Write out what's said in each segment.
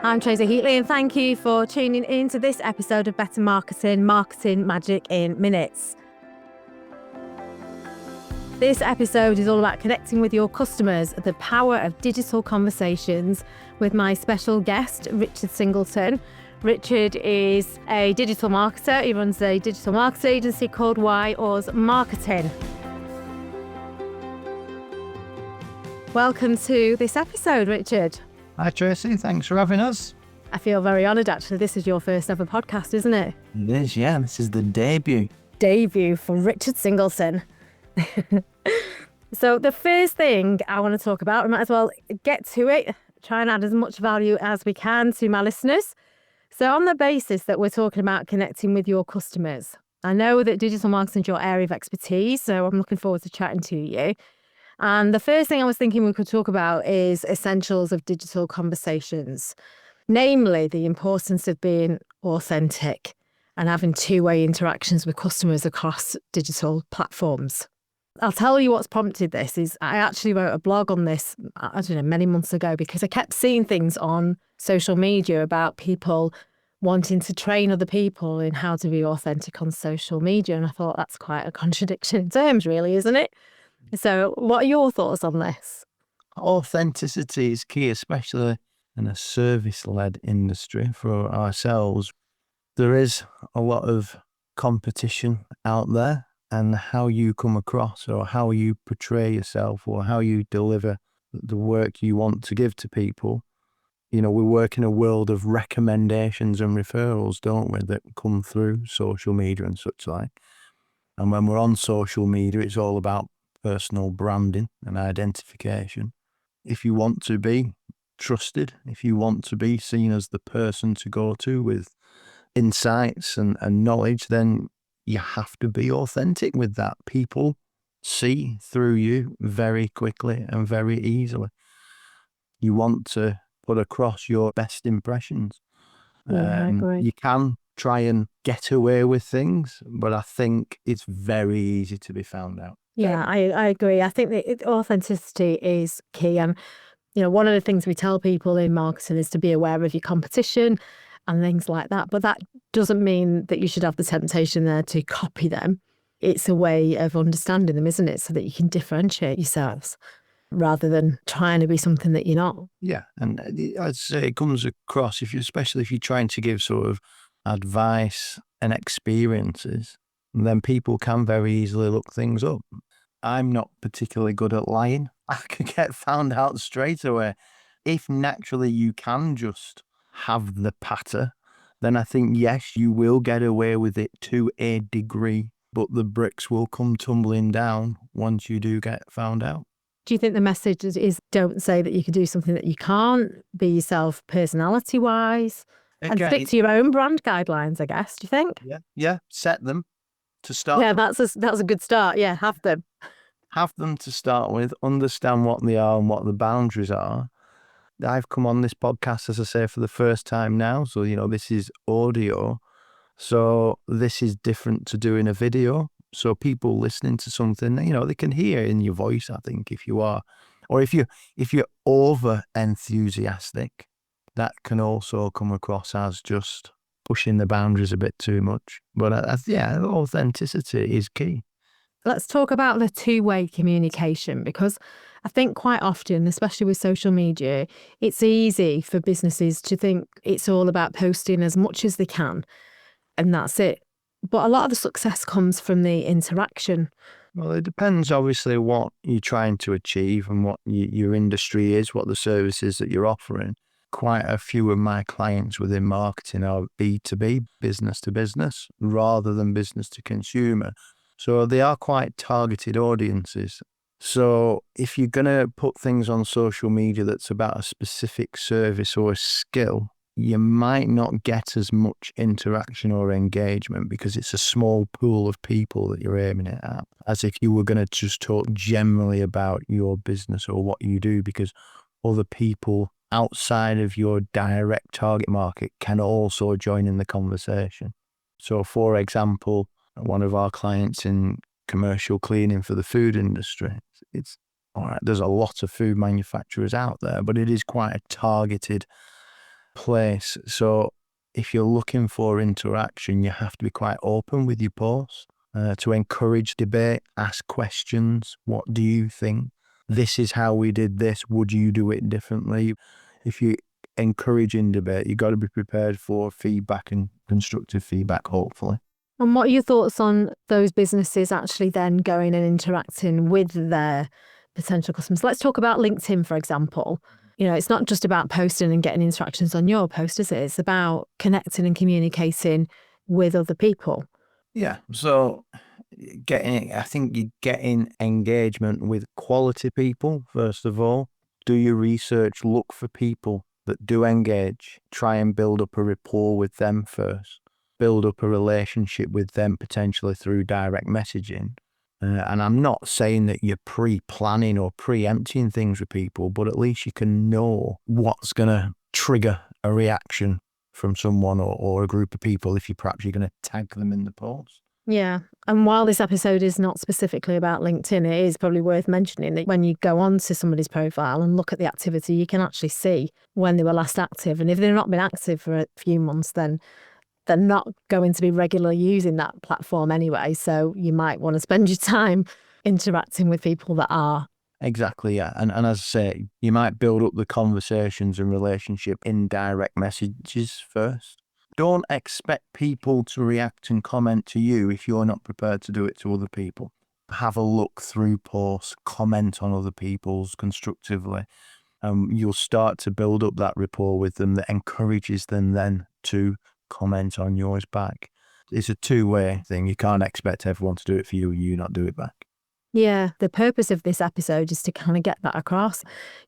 I'm Tracy Heatley, and thank you for tuning in to this episode of Better Marketing, Marketing Magic in Minutes. This episode is all about connecting with your customers, the power of digital conversations, with my special guest, Richard Singleton. Richard is a digital marketer. He runs a digital marketing agency called YORS Marketing. Welcome to this episode, Richard. Hi Tracy, thanks for having us. I feel very honoured actually. This is your first ever podcast, isn't it? It is, yeah. This is the debut. Debut for Richard Singleton. So the first thing I want to talk about, we might as well get to it, try and add as much value as we can to my listeners. So on the basis that we're talking about connecting with your customers, I know that digital marketing is your area of expertise, so I'm looking forward to chatting to you. And the first thing I was thinking we could talk about is essentials of digital conversations, namely the importance of being authentic and having two-way interactions with customers across digital platforms. I'll tell you what's prompted this is I actually wrote a blog on this, many months ago, because I kept seeing things on social media about people wanting to train other people in how to be authentic on social media. And I thought that's quite a contradiction in terms, really, isn't it? So what are your thoughts on this? Authenticity is key, especially in a service-led industry for ourselves. There is a lot of competition out there, and how you come across or how you portray yourself or how you deliver the work you want to give to people. You know, we work in a world of recommendations and referrals, don't we, that come through social media and such like. And when we're on social media, it's all about personal branding and identification. If you want to be trusted, if you want to be seen as the person to go to with insights and knowledge, then you have to be authentic with that. People see through you very quickly and very easily. You want to put across your best impressions. Yeah, I agree. You can try and get away with things, but I think it's very easy to be found out. Yeah, I agree. I think that authenticity is key. And, one of the things we tell people in marketing is to be aware of your competition and things like that. But that doesn't mean that you should have the temptation there to copy them. It's a way of understanding them, isn't it? So that you can differentiate yourselves rather than trying to be something that you're not. Yeah, and I'd say it comes across, especially if you're trying to give sort of advice and experiences, then people can very easily look things up. I'm not particularly good at lying. I can get found out straight away. If naturally you can just have the patter, then I think, yes, you will get away with it to a degree, but the bricks will come tumbling down once you do get found out. Do you think the message is don't say that you can do something that you can't? Be yourself personality-wise and stick to your own brand guidelines, I guess, do you think? Yeah, set them to start. Yeah, that's a good start. Yeah, have them. Have them to start with, understand what they are and what the boundaries are. I've come on this podcast, as I say, for the first time now. So, this is audio. So this is different to doing a video. So people listening to something, they can hear in your voice, I think, if you are. Or if you're over enthusiastic, that can also come across as just pushing the boundaries a bit too much. But authenticity is key. Let's talk about the two-way communication, because I think quite often, especially with social media, it's easy for businesses to think it's all about posting as much as they can and that's it. But a lot of the success comes from the interaction. Well, it depends, obviously, what you're trying to achieve and what your industry is, what the services that you're offering. Quite a few of my clients within marketing are B2B, business to business, rather than business to consumer. So they are quite targeted audiences. So if you're going to put things on social media that's about a specific service or a skill, you might not get as much interaction or engagement because it's a small pool of people that you're aiming it at, as if you were going to just talk generally about your business or what you do, because other people outside of your direct target market can also join in the conversation. So for example, one of our clients in commercial cleaning for the food industry, it's all right, there's a lot of food manufacturers out there, but it is quite a targeted place. So if you're looking for interaction, you have to be quite open with your posts to encourage debate, ask questions. What do you think? This is how we did this. Would you do it differently? If you encouraging debate, you've got to be prepared for feedback and constructive feedback, hopefully. And what are your thoughts on those businesses actually then going and interacting with their potential customers? Let's talk about LinkedIn, for example. You know, it's not just about posting and getting interactions on your post, is it? It's about connecting and communicating with other people. Yeah. So I think you're getting engagement with quality people, first of all. Do your research, look for people that do engage, try and build up a rapport with them first, build up a relationship with them potentially through direct messaging. And I'm not saying that you're pre-planning or preempting things with people, but at least you can know what's going to trigger a reaction from someone or a group of people if you're going to tag them in the post. Yeah. And while this episode is not specifically about LinkedIn, it is probably worth mentioning that when you go onto somebody's profile and look at the activity, you can actually see when they were last active. And if they've not been active for a few months, then they're not going to be regularly using that platform anyway. So you might want to spend your time interacting with people that are. Exactly, yeah. And as I say, you might build up the conversations and relationship in direct messages first. Don't expect people to react and comment to you if you're not prepared to do it to other people. Have a look through posts, comment on other people's constructively. You'll start to build up that rapport with them that encourages them then to comment on yours back. It's a two-way thing. You can't expect everyone to do it for you and you not do it back. Yeah, the purpose of this episode is to kind of get that across.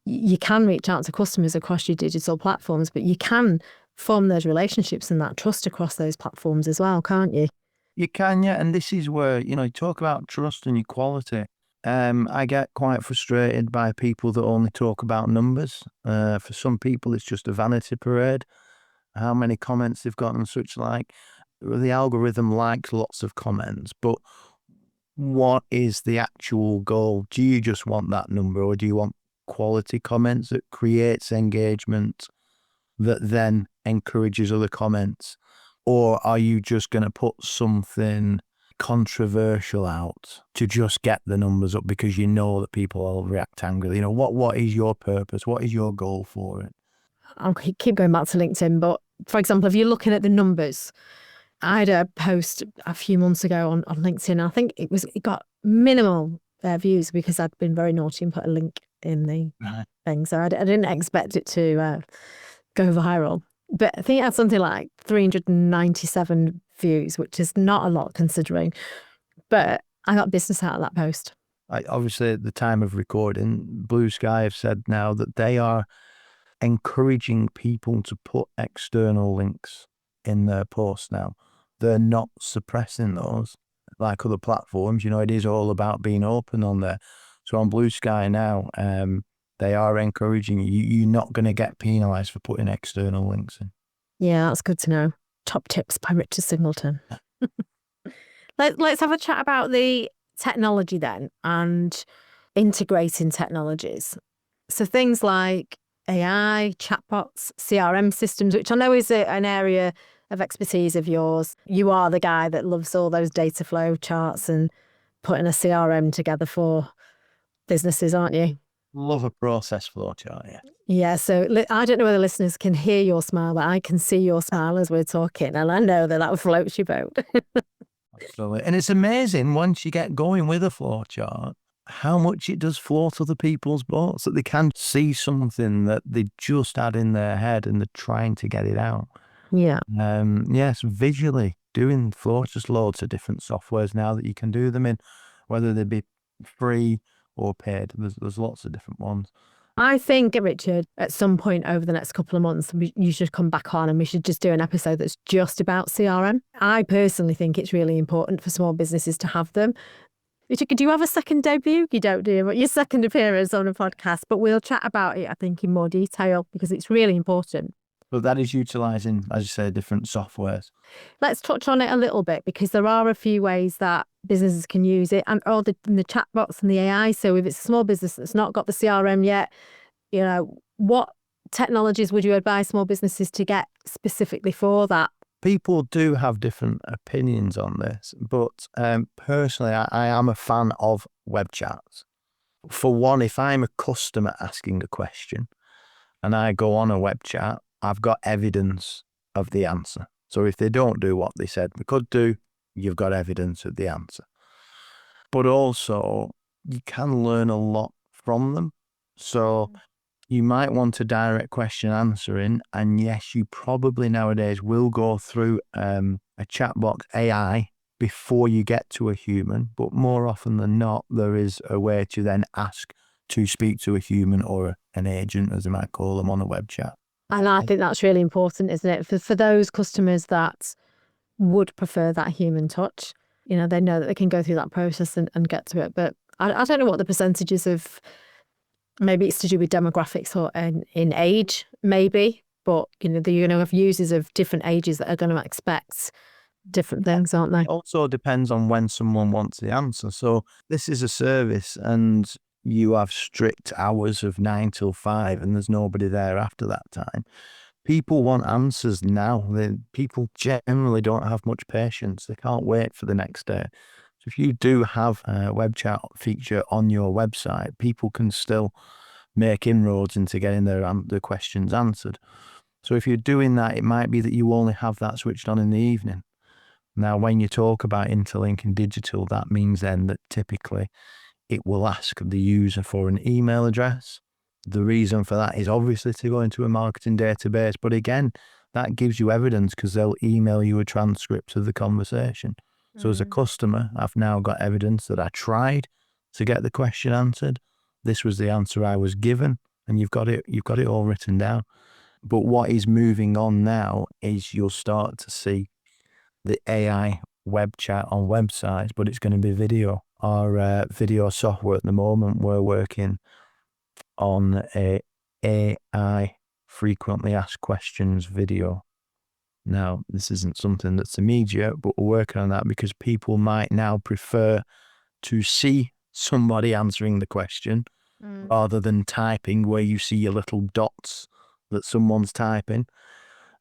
You can reach out to customers across your digital platforms, but you can form those relationships and that trust across those platforms as well, can't you? You can, yeah. And this is where, you talk about trust and equality. I get quite frustrated by people that only talk about numbers. For some people, it's just a vanity parade. How many comments they've got and such like. The algorithm likes lots of comments, but what is the actual goal? Do you just want that number, or do you want quality comments that creates engagement that then encourages other comments? Or are you just going to put something controversial out to just get the numbers up because you know that people will react angrily? What is your purpose? What is your goal for it? I'll keep going back to LinkedIn, but for example, if you're looking at the numbers, I had a post a few months ago on LinkedIn. I think it got minimal views because I'd been very naughty and put a link in the thing. So I didn't expect it to go viral. But I think it had something like 397 views, which is not a lot considering. But I got business out of that post. Obviously, at the time of recording, Blue Sky have said now that they are encouraging people to put external links in their posts now. They're not suppressing those like other platforms. It is all about being open on there. So on Blue Sky now, they are encouraging you. You're not going to get penalised for putting external links in. Yeah, that's good to know. Top tips by Richard Singleton. Let's have a chat about the technology then and integrating technologies. So things like AI, chatbots, CRM systems, which I know is an area of expertise of yours. You are the guy that loves all those data flow charts and putting a CRM together for businesses, aren't you? Love a process flow chart, yeah. Yeah, so I don't know whether listeners can hear your smile, but I can see your smile as we're talking, and I know that floats your boat. Absolutely. And it's amazing once you get going with a flow chart, how much it does float other people's boats, that they can see something that they just had in their head and they're trying to get it out. Yeah. Yes, visually doing flows, just loads of different softwares now that you can do them in, whether they be free or paid. There's lots of different ones. I think, Richard, at some point over the next couple of months, you should come back on and we should just do an episode that's just about CRM. I personally think it's really important for small businesses to have them. Richard, do you have a second debut? You don't, do you? But your second appearance on a podcast, but we'll chat about it, I think, in more detail because it's really important. But that is utilising, as you say, different softwares. Let's touch on it a little bit because there are a few ways that businesses can use it and all the chatbots and the AI. So if it's a small business that's not got the CRM yet, what technologies would you advise small businesses to get specifically for that? People do have different opinions on this, but personally, I am a fan of web chats. For one, if I'm a customer asking a question and I go on a web chat, I've got evidence of the answer. So if they don't do what they said they could do, you've got evidence of the answer. But also, you can learn a lot from them. So you might want a direct question answering, and yes, you probably nowadays will go through a chat box AI before you get to a human, but more often than not, there is a way to then ask to speak to a human or an agent, as they might call them, on a web chat. And I think that's really important, isn't it? For those customers that would prefer that human touch, you know, they know that they can go through that process and get to it. But I don't know what the percentages of, maybe it's to do with demographics or in age, maybe. But, you know, you're going to have users of different ages that are going to expect different things, aren't they? It also depends on when someone wants the answer. So this is a service and you have strict hours of 9 till 5 and there's nobody there after that time. People want answers now. People generally don't have much patience. They can't wait for the next day. So if you do have a web chat feature on your website, people can still make inroads into getting their questions answered. So if you're doing that, it might be that you only have that switched on in the evening. Now, when you talk about interlinking digital, that means then that typically it will ask the user for an email address. The reason for that is obviously to go into a marketing database, but again, that gives you evidence because they'll email you a transcript of the conversation. So as a customer, I've now got evidence that I tried to get the question answered. This was the answer I was given, and you've got it all written down. But what is moving on now is you'll start to see the AI web chat on websites, but it's going to be video. Our video software at the moment, we're working on a AI frequently asked questions video. Now, this isn't something that's immediate, but we're working on that because people might now prefer to see somebody answering the question rather than typing where you see your little dots that someone's typing.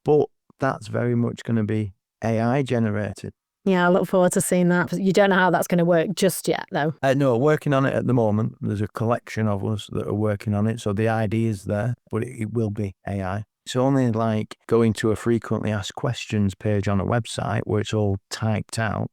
But that's very much going to be AI generated. Yeah, I look forward to seeing that. You don't know how that's going to work just yet, though. No, working on it at the moment. There's a collection of us that are working on it. So the idea is there, but it will be AI. It's only like going to a frequently asked questions page on a website where it's all typed out.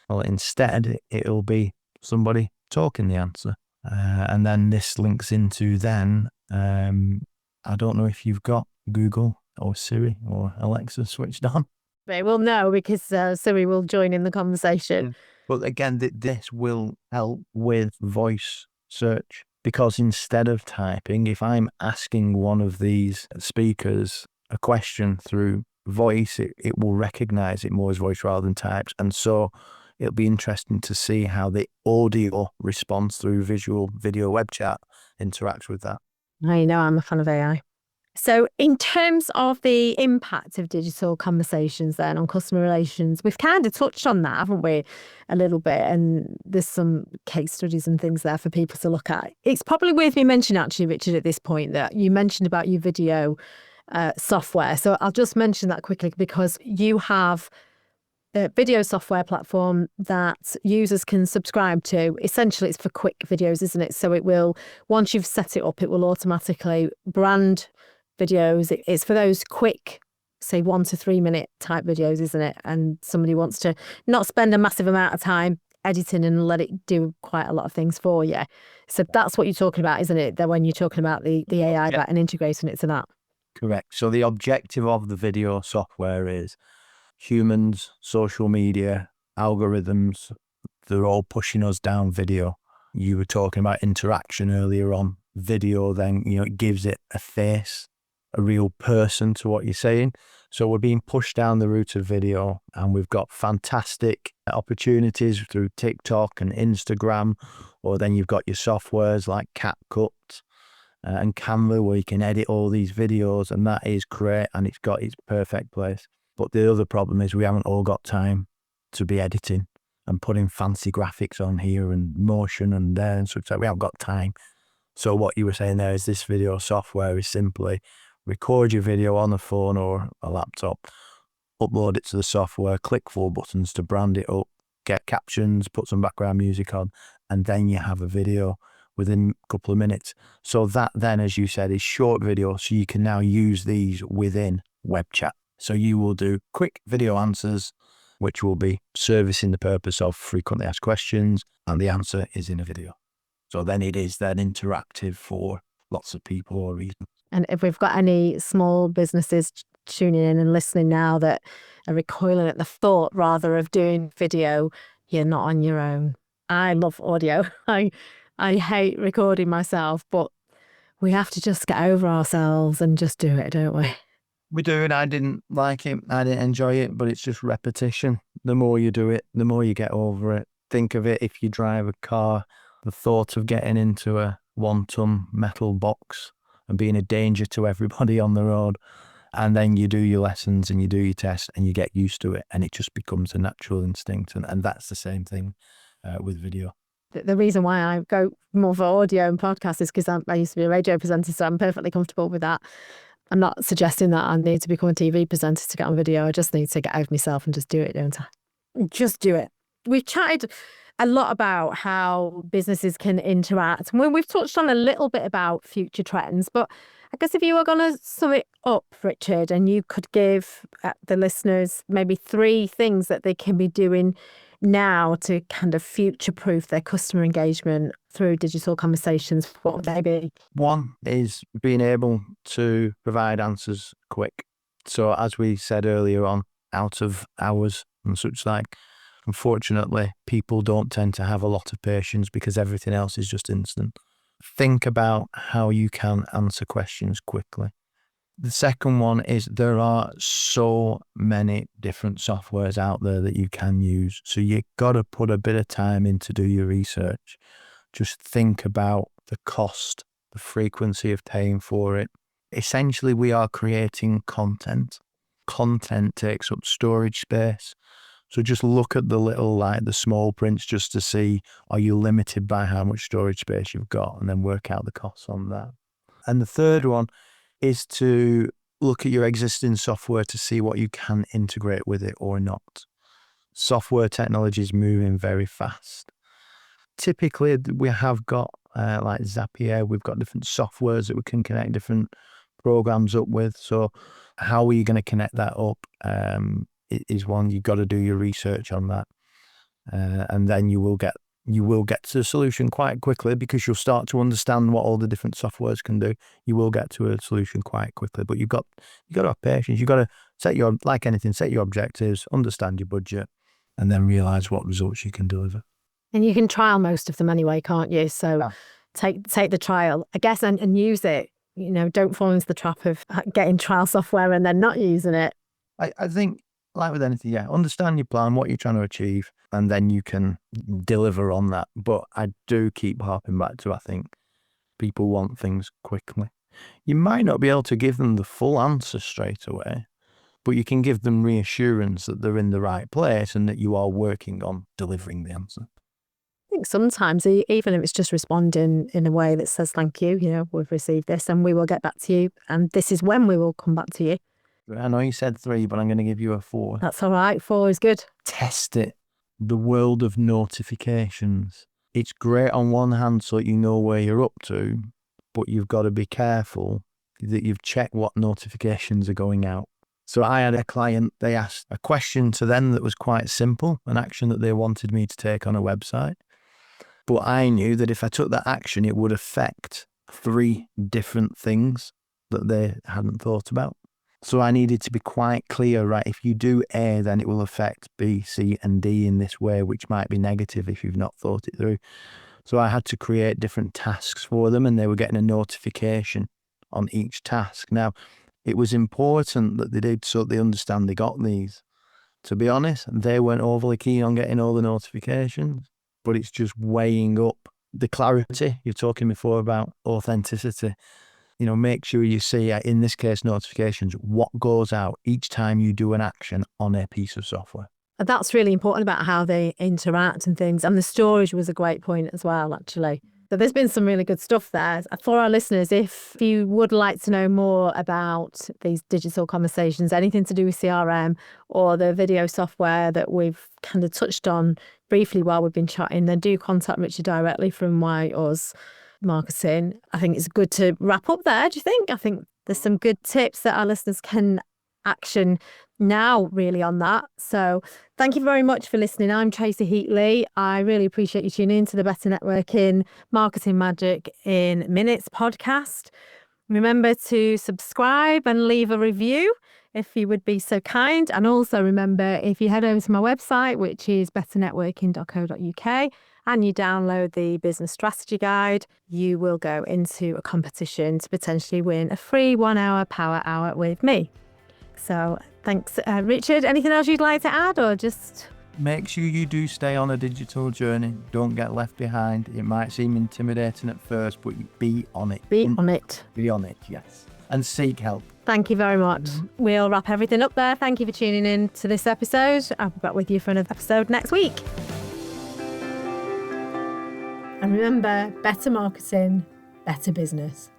Well, instead, it'll be somebody talking the answer. And then this links into then, I don't know if you've got Google or Siri or Alexa switched on. They will know because Siri will join in the conversation. But again, this will help with voice search because instead of typing, if I'm asking one of these speakers a question through voice, it will recognize it more as voice rather than types. And so it'll be interesting to see how the audio response through visual video web chat interacts with that. I know I'm a fan of AI. So in terms of the impact of digital conversations then on customer relations, we've kind of touched on that, haven't we, a little bit? And there's some case studies and things there for people to look at. It's probably worth me mentioning, actually, Richard, at this point, that you mentioned about your video software. So I'll just mention that quickly because you have a video software platform that users can subscribe to. Essentially, it's for quick videos, isn't it? So it will, once you've set it up, it will automatically brand videos. It's for those quick, say 1 to 3 minute type videos, isn't it? And somebody wants to not spend a massive amount of time editing and let it do quite a lot of things for you. So that's what you're talking about, isn't it? That when you're talking about the AI bit and integrating it to that. Correct. So the objective of the video software is humans, social media, algorithms, they're all pushing us down video. You were talking about interaction earlier on. Video then, it gives it a face, a real person to what you're saying. So we're being pushed down the route of video and we've got fantastic opportunities through TikTok and Instagram, or then you've got your softwares like CapCut and Canva where you can edit all these videos, and that is great and it's got its perfect place. But the other problem is we haven't all got time to be editing and putting fancy graphics on here and motion and there and such. We haven't got time. So what you were saying there is this video software is simply record your video on a phone or a laptop, upload it to the software, click 4 buttons to brand it up, get captions, put some background music on, and then you have a video within a couple of minutes. So that then, as you said, is short video. So you can now use these within web chat. So you will do quick video answers, which will be servicing the purpose of frequently asked questions, and the answer is in a video. So then it is then interactive for lots of people or reasons. And if we've got any small businesses tuning in and listening now that are recoiling at the thought rather of doing video, you're not on your own. I love audio. I hate recording myself, but we have to just get over ourselves and just do it, don't we? We do, and I didn't like it. I didn't enjoy it, but it's just repetition. The more you do it, the more you get over it. Think of it, if you drive a car, the thought of getting into a 1-ton metal box and being a danger to everybody on the road. And then you do your lessons and you do your tests and you get used to it, and it just becomes a natural instinct. And that's the same thing with video. The reason why I go more for audio and podcasts is because I used to be a radio presenter, so I'm perfectly comfortable with that. I'm not suggesting that I need to become a TV presenter to get on video. I just need to get over myself and just do it, don't I? Just do it. We've chatted a lot about how businesses can interact. We've touched on a little bit about future trends, but I guess if you were going to sum it up, Richard, and you could give the listeners maybe 3 things that they can be doing now to kind of future-proof their customer engagement through digital conversations, what would they be? One is being able to provide answers quick. So as we said earlier on, out of hours and such like, unfortunately, people don't tend to have a lot of patience because everything else is just instant. Think about how you can answer questions quickly. The second one is there are so many different softwares out there that you can use. So you've got to put a bit of time in to do your research. Just think about the cost, the frequency of paying for it. Essentially, we are creating content. Content takes up storage space. So just look at the small prints just to see, are you limited by how much storage space you've got, and then work out the costs on that. And the third one is to look at your existing software to see what you can integrate with it or not. Software technology is moving very fast. Typically, we have got like Zapier, we've got different softwares that we can connect different programs up with. So how are you going to connect that up is one. You've got to do your research on that. And then you will get to the solution quite quickly because you'll start to understand what all the different softwares can do. You will get to a solution quite quickly, but you've got to have patience. You've got to set your objectives, understand your budget, and then realize what results you can deliver. And you can trial most of them anyway, can't you? So take the trial, I guess, and use it. You know, don't fall into the trap of getting trial software and then not using it. I think, like with anything, understand your plan, what you're trying to achieve, and then you can deliver on that. But I do keep harping back to, I think people want things quickly. You might not be able to give them the full answer straight away, but you can give them reassurance that they're in the right place and that you are working on delivering the answer. I think sometimes, even if it's just responding in a way that says, thank you, we've received this and we will get back to you. And this is when we will come back to you. I know you said 3, but I'm going to give you a 4. That's all right. 4 is good. Test it. The world of notifications. It's great on one hand so you know where you're up to, but you've got to be careful that you've checked what notifications are going out. So I had a client, they asked a question to them that was quite simple, an action that they wanted me to take on a website. But I knew that if I took that action, it would affect 3 different things that they hadn't thought about. So I needed to be quite clear, right? If you do A, then it will affect B, C, and D in this way, which might be negative if you've not thought it through. So I had to create different tasks for them, and they were getting a notification on each task. Now, it was important that they did so they understand they got these. To be honest, they weren't overly keen on getting all the notifications, but it's just weighing up the clarity. You're talking before about authenticity. Make sure you see, in this case, notifications, what goes out each time you do an action on a piece of software. That's really important about how they interact and things. And the storage was a great point as well, actually. So there's been some really good stuff there. For our listeners, if you would like to know more about these digital conversations, anything to do with CRM or the video software that we've kind of touched on briefly while we've been chatting, then do contact Richard directly from Why Us Marketing. I think it's good to wrap up there. Do you think? I think there's some good tips that our listeners can action now really on that. So thank you very much for listening. I'm Tracy Heatley. I really appreciate you tuning in to the Better Networking Marketing Magic in Minutes podcast. Remember to subscribe and leave a review if you would be so kind. And also remember, if you head over to my website, which is betternetworking.co.uk, and you download the business strategy guide, you will go into a competition to potentially win a free 1 hour power hour with me. So thanks, Richard. Anything else you'd like to add, or just... Make sure you do stay on a digital journey. Don't get left behind. It might seem intimidating at first, but be on it. Be on it. Be on it, yes. And seek help. Thank you very much. We'll wrap everything up there. Thank you for tuning in to this episode. I'll be back with you for another episode next week. And remember, better marketing, better business.